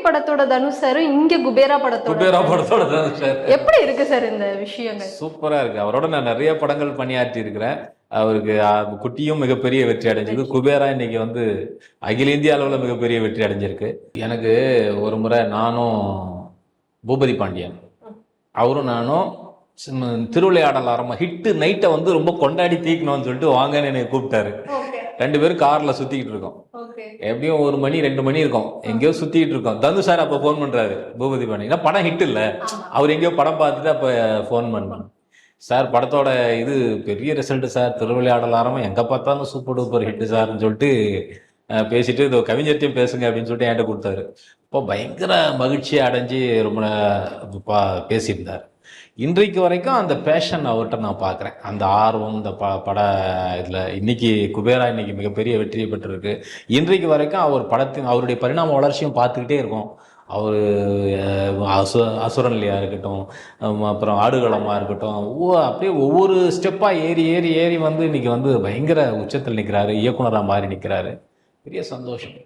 படத்தோட தனுஷ் சார் இங்க குபேரா படத்தோட தனுஷ் சார் எப்படி இருக்கு சார் இந்த விஷயங்கள்? சூப்பரா இருக்கு. அவரோட நான் நிறைய படங்கள் பணியாற்றி இருக்கிறேன். அவருக்கு குட்டியும் மிகப்பெரிய வெற்றி அடைஞ்சது. குபேரா இன்னைக்கு வந்து அகில இந்திய அளவில் மிகப்பெரிய வெற்றி அடைஞ்சிருக்கு. எனக்கு ஒரு முறை நானும் பூபதி பாண்டியன் அவரும் நானும் திருவிளையாடல் ஆரம்பம் ஹிட் நைட்டை வந்து ரொம்ப கொண்டாடி தீக்கணும்னு சொல்லிட்டு வாங்கன்னு என்னை கூப்பிட்டாரு. 2 பேரும் கார்ல சுத்திக்கிட்டு இருக்கோம். எப்படியும் 1 மணி 2 மணி இருக்கும். எங்கேயோ சுத்திட்டு இருக்கோம். தனு சார் அப்ப போன் பண்றாரு பூபதி பாண்டியன். படம் ஹிட் இல்ல, அவர் எங்கேயோ படம் பார்த்துட்டு அப்ப போன் பண்ணான். சார் படத்தோட இது பெரிய ரிசல்ட் சார், திருவிளையாடல் ஆரம்பம் எங்க பார்த்தாலும் சூப்பர் டூப்பர் ஹிட் சார்ன்னு சொல்லிட்டு பேசிட்டு இதோ கவிஞர்த்தையும் பேசுங்க அப்படின்னு சொல்லிட்டு என்கிட்ட கொடுத்தாரு. இப்போ பயங்கர மகிழ்ச்சியை அடைஞ்சு ரொம்ப பேசியிருந்தார். இன்றைக்கு வரைக்கும் அந்த பேஷன் அவர்கிட்ட நான் பார்க்குறேன். அந்த ஆர்வம் இந்த பட இதில் இன்னைக்கு குபேரா இன்னைக்கு மிகப்பெரிய வெற்றியை பெற்றிருக்கு. இன்றைக்கு வரைக்கும் அவருடைய பரிணாம வளர்ச்சியும் பார்த்துக்கிட்டே இருக்கோம். அவர் அசுரன்லையாக இருக்கட்டும், அப்புறம் ஆடுகளமாக இருக்கட்டும், அப்படியே ஒவ்வொரு ஸ்டெப்பாக ஏறி வந்து இன்னைக்கு வந்து பயங்கர உச்சத்தில் நிற்கிறாரு, இயக்குனராக மாறி நிற்கிறாரு. பெரிய சந்தோஷம்.